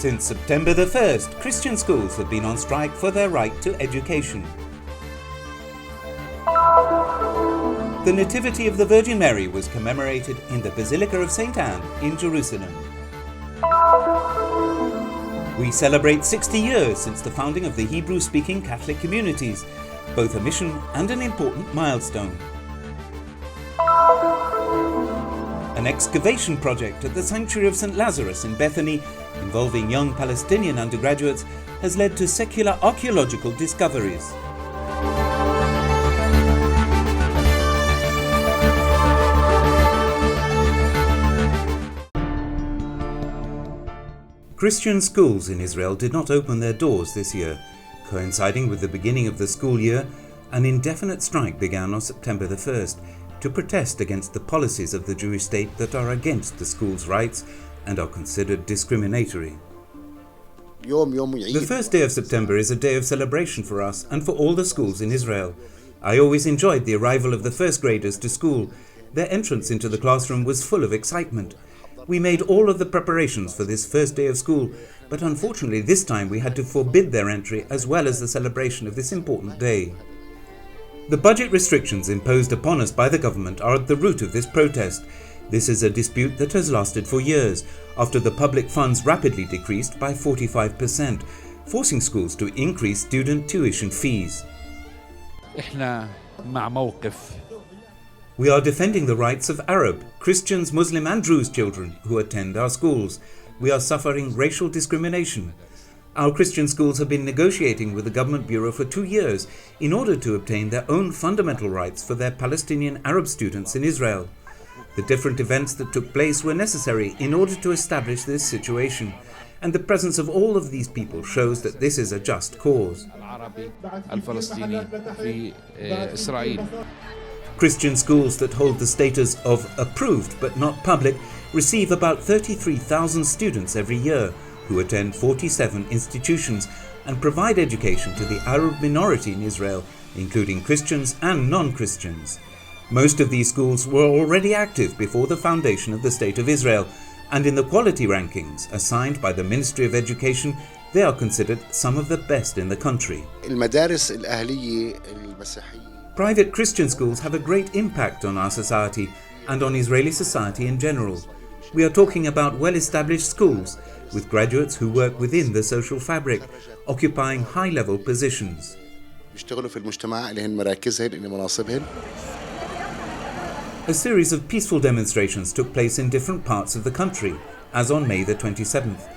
Since September the 1st, Christian schools have been on strike for their right to education. The Nativity of the Virgin Mary was commemorated in the Basilica of St. Anne in Jerusalem. We celebrate 60 years since the founding of the Hebrew-speaking Catholic communities, both a mission and an important milestone. An excavation project at the sanctuary of St. Lazarus in Bethany, involving young Palestinian undergraduates, has led to secular archaeological discoveries. Christian schools in Israel did not open their doors this year. Coinciding with the beginning of the school year, an indefinite strike began on September the 1st to protest against the policies of the Jewish state that are against the school's rights and are considered discriminatory. The first day of September is a day of celebration for us and for all the schools in Israel. I always enjoyed the arrival of the first graders to school. Their entrance into the classroom was full of excitement. We made all of the preparations for this first day of school, but unfortunately this time we had to forbid their entry as well as the celebration of this important day. The budget restrictions imposed upon us by the government are at the root of this protest. This is a dispute that has lasted for years, after the public funds rapidly decreased by 45%, forcing schools to increase student tuition fees. We are defending the rights of Arab, Christians, Muslim and Druze children who attend our schools. We are suffering racial discrimination. Our Christian schools have been negotiating with the Government Bureau for 2 years in order to obtain their own fundamental rights for their Palestinian Arab students in Israel. The different events that took place were necessary in order to establish this situation, and the presence of all of these people shows that this is a just cause. Christian schools that hold the status of approved but not public receive about 33,000 students every year, who attend 47 institutions and provide education to the Arab minority in Israel, including Christians and non-Christians. Most of these schools were already active before the foundation of the State of Israel, and in the quality rankings assigned by the Ministry of Education, they are considered some of the best in the country. Private Christian schools have a great impact on our society and on Israeli society in general. We are talking about well-established schools with graduates who work within the social fabric, occupying high-level positions. A series of peaceful demonstrations took place in different parts of the country, as on May the 27th.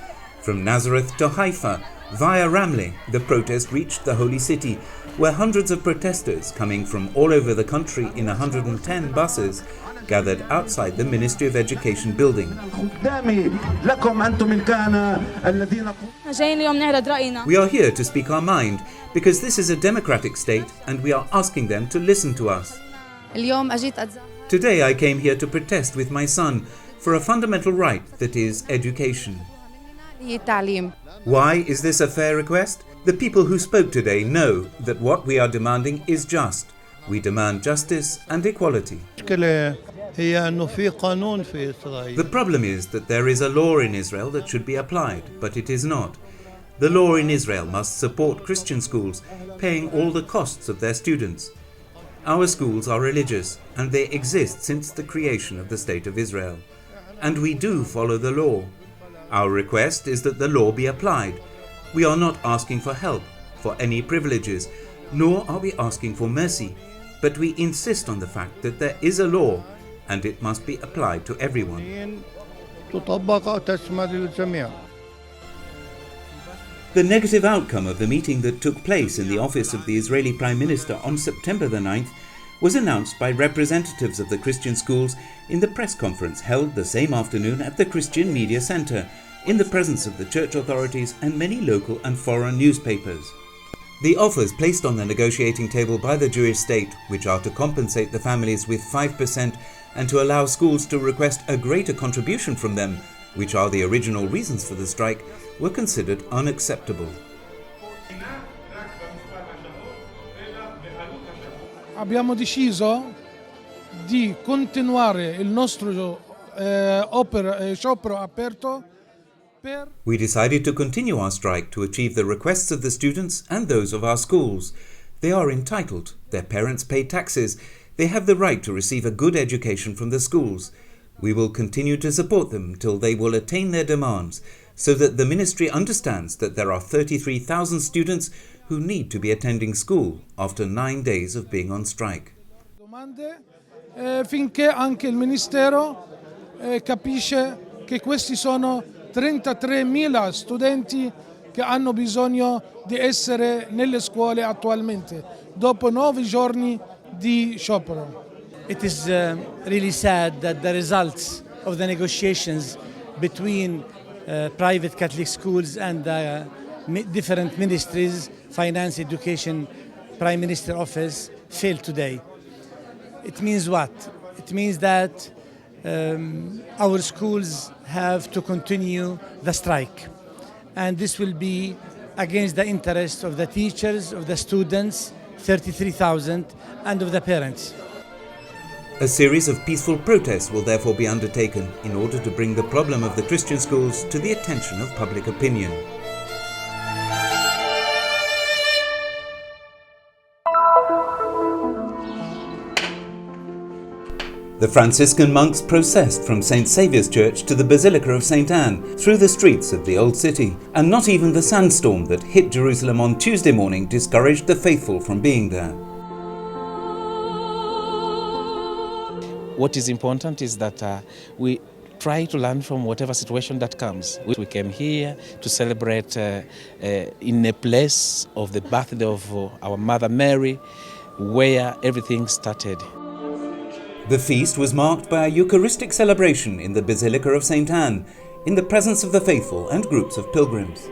From Nazareth to Haifa, via Ramleh, the protest reached the Holy City, where hundreds of protesters coming from all over the country in 110 buses gathered outside the Ministry of Education building. We are here to speak our mind because this is a democratic state and we are asking them to listen to us. Today I came here to protest with my son for a fundamental right that is education. Why is this a fair request? The people who spoke today know that what we are demanding is just. We demand justice and equality. The problem is that there is a law in Israel that should be applied, but it is not. The law in Israel must support Christian schools, paying all the costs of their students. Our schools are religious, and they exist since the creation of the State of Israel. And we do follow the law. Our request is that the law be applied. We are not asking for help, for any privileges, nor are we asking for mercy, but we insist on the fact that there is a law and it must be applied to everyone. The negative outcome of the meeting that took place in the office of the Israeli Prime Minister on September the 9th was announced by representatives of the Christian schools in the press conference held the same afternoon at the Christian Media Center, in the presence of the church authorities and many local and foreign newspapers. The offers placed on the negotiating table by the Jewish state, which are to compensate the families with 5% and to allow schools to request a greater contribution from them, which are the original reasons for the strike, were considered unacceptable. Abbiamo deciso di continuare il nostro sciopero aperto We decided to continue our strike to achieve the requests of the students and those of our schools. They are entitled, their parents pay taxes, they have the right to receive a good education from the schools. We will continue to support them till they will attain their demands, so that the ministry understands that there are 33,000 students who need to be attending school after 9 days of being on strike. Finché anche il Ministero capisce che questi sono 33.000 studenti che hanno bisogno di essere nelle scuole attualmente, dopo 9 giorni di sciopero. It is really sad that the results of the negotiations between private Catholic schools and different ministries, finance, education, Prime Minister office, failed today. It means what? It means that our schools have to continue the strike. And this will be against the interests of the teachers, of the students, 33,000, and of the parents. A series of peaceful protests will therefore be undertaken in order to bring the problem of the Christian schools to the attention of public opinion. The Franciscan monks processed from St. Saviour's Church to the Basilica of St. Anne through the streets of the Old City, and not even the sandstorm that hit Jerusalem on Tuesday morning discouraged the faithful from being there. What is important is that we try to learn from whatever situation that comes. We came here to celebrate in a place of the birthday of our Mother Mary, where everything started. The feast was marked by a Eucharistic celebration in the Basilica of St. Anne, in the presence of the faithful and groups of pilgrims.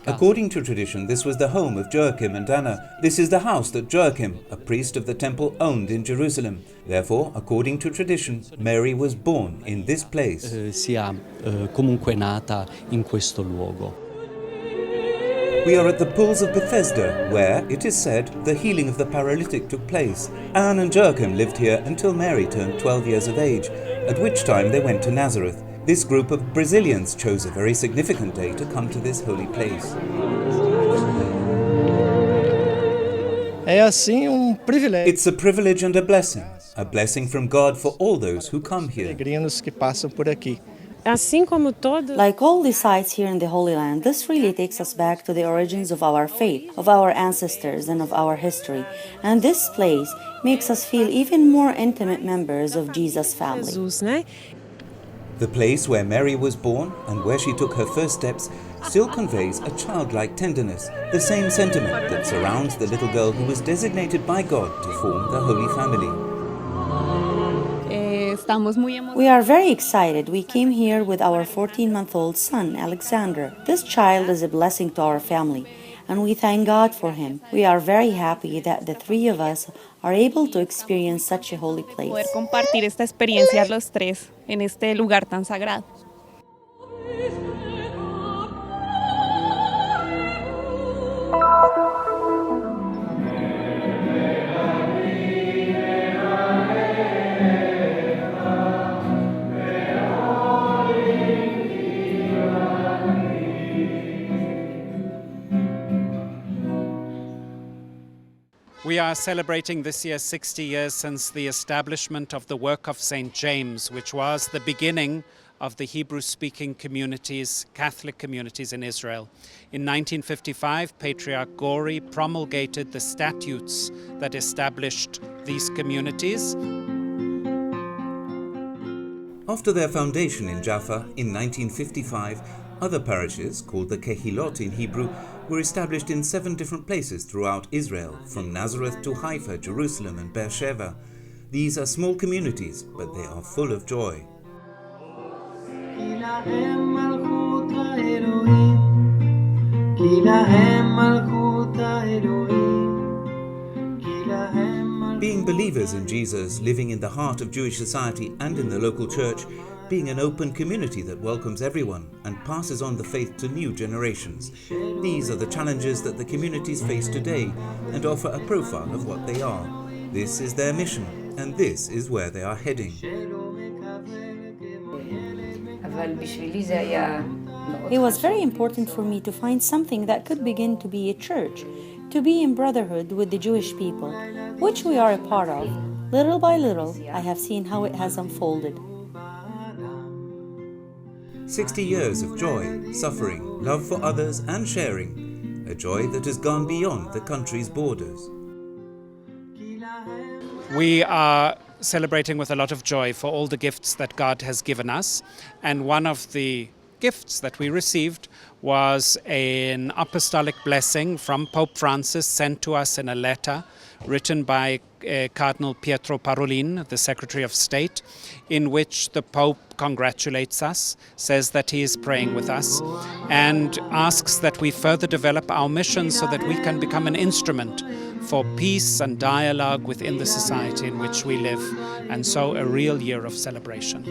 According to tradition, this was the home of Joachim and Anna. This is the house that Joachim, a priest of the temple, owned in Jerusalem. Therefore, according to tradition, Mary was born in this place. Comunque nata in questo luogo. We are at the pools of Bethesda, where, it is said, the healing of the paralytic took place. Anne and Joachim lived here until Mary turned 12 years of age, at which time they went to Nazareth. This group of Brazilians chose a very significant day to come to this holy place. It's a privilege and a blessing from God for all those who come here. Like all the sites here in the Holy Land, this really takes us back to the origins of our faith, of our ancestors, and of our history. And this place makes us feel even more intimate members of Jesus' family. The place where Mary was born and where she took her first steps still conveys a childlike tenderness, the same sentiment that surrounds the little girl who was designated by God to form the Holy Family. We are very excited. We came here with our 14-month-old son, Alexander. This child is a blessing to our family, and we thank God for him. We are very happy that the three of us are able to experience such a holy place. Poder compartir esta experiencia los tres en este lugar tan sagrado. We are celebrating this year 60 years since the establishment of the work of St. James, which was the beginning of the Hebrew-speaking communities, Catholic communities in Israel. In 1955, Patriarch Gori promulgated the statutes that established these communities. After their foundation in Jaffa in 1955, other parishes, called the Kehilot in Hebrew, were established in 7 different places throughout Israel, from Nazareth to Haifa, Jerusalem and Beersheba. These are small communities, but they are full of joy. Being believers in Jesus, living in the heart of Jewish society and in the local church, being an open community that welcomes everyone and passes on the faith to new generations. These are the challenges that the communities face today and offer a profile of what they are. This is their mission, and this is where they are heading. It was very important for me to find something that could begin to be a church, to be in brotherhood with the Jewish people, which we are a part of. Little by little, I have seen how it has unfolded. 60 years of joy, suffering, love for others and sharing. A joy that has gone beyond the country's borders. We are celebrating with a lot of joy for all the gifts that God has given us. And one of the gifts that we received was an apostolic blessing from Pope Francis sent to us in a letter written by Cardinal Pietro Parolin, the Secretary of State, in which the Pope congratulates us, says that he is praying with us, and asks that we further develop our mission so that we can become an instrument for peace and dialogue within the society in which we live, and so a real year of celebration.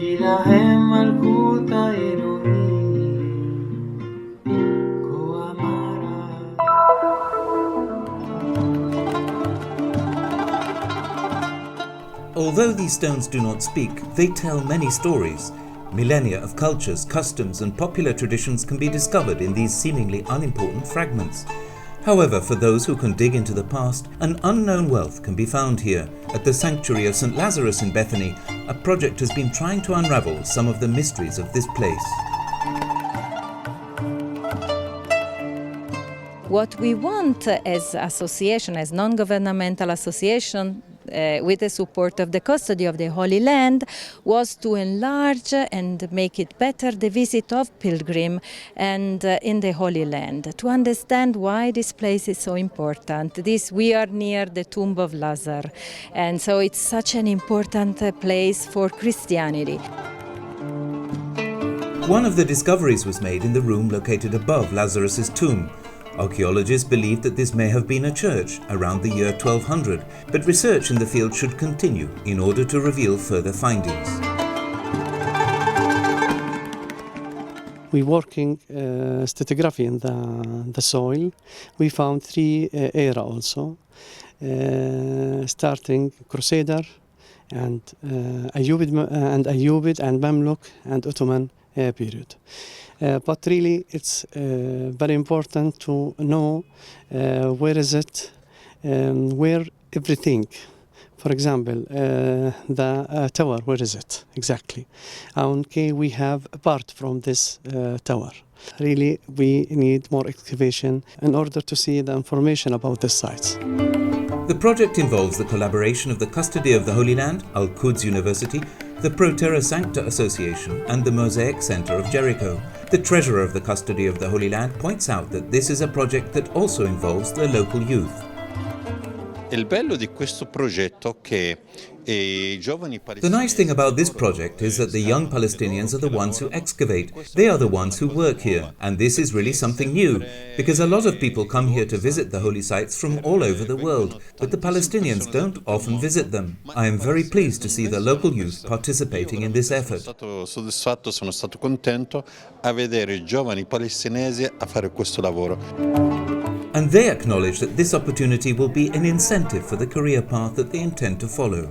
Although these stones do not speak, they tell many stories. Millennia of cultures, customs and popular traditions can be discovered in these seemingly unimportant fragments. However, for those who can dig into the past, an unknown wealth can be found here. At the sanctuary of St. Lazarus in Bethany, a project has been trying to unravel some of the mysteries of this place. What we want as association, as non-governmental association, with the support of the custody of the Holy Land, was to enlarge and make it better the visit of pilgrim and in the Holy Land, to understand why this place is so important. We are near the tomb of Lazarus, and so it's such an important place for Christianity. One of the discoveries was made in the room located above Lazarus's tomb. Archaeologists believe that this may have been a church around the year 1200, but research in the field should continue in order to reveal further findings. We working stratigraphy in the soil. We found three eras also, starting Crusader and Ayyubid and Mamluk and Ottoman period. But really, it's very important to know where is it, where everything. For example, the tower, where is it exactly? Okay, we have a part from this tower. Really, we need more excavation in order to see the information about the sites. The project involves the collaboration of the Custody of the Holy Land, Al-Quds University, the Terra Sancta Association and the Mosaic Center of Jericho. The treasurer of the Custody of the Holy Land points out that this is a project that also involves the local youth. Il bello di questo progetto che The nice thing about this project is that the young Palestinians are the ones who excavate. They are the ones who work here. And this is really something new, because a lot of people come here to visit the holy sites from all over the world, but the Palestinians don't often visit them. I am very pleased to see the local youth participating in this effort. Sono stato contento a vedere i giovani palestinesi a fare questo lavoro. And they acknowledge that this opportunity will be an incentive for the career path that they intend to follow.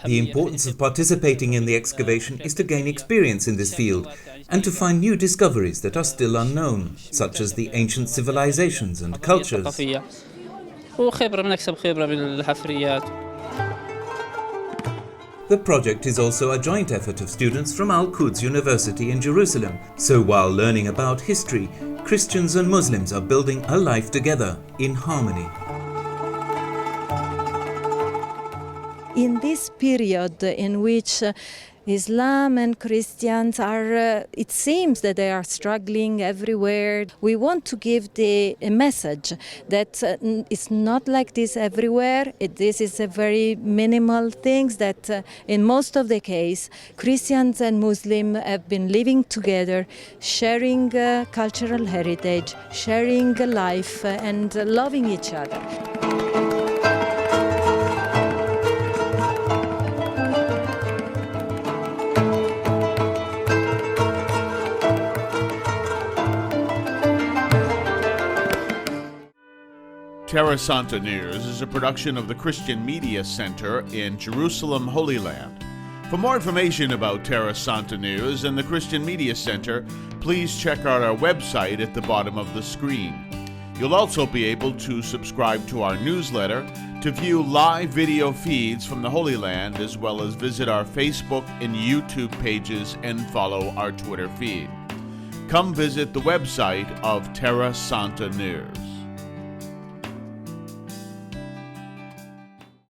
The importance of participating in the excavation is to gain experience in this field and to find new discoveries that are still unknown, such as the ancient civilizations and cultures. The project is also a joint effort of students from Al-Quds University in Jerusalem. So while learning about history, Christians and Muslims are building a life together in harmony. In this period in which Islam and Christians are, it seems that they are struggling everywhere. We want to give a message that it's not like this everywhere. This is a very minimal things that in most of the case, Christians and Muslims have been living together, sharing cultural heritage, sharing life and loving each other. Terra Santa News is a production of the Christian Media Center in Jerusalem, Holy Land. For more information about Terra Santa News and the Christian Media Center, please check out our website at the bottom of the screen. You'll also be able to subscribe to our newsletter, to view live video feeds from the Holy Land, as well as visit our Facebook and YouTube pages and follow our Twitter feed. Come visit the website of Terra Santa News.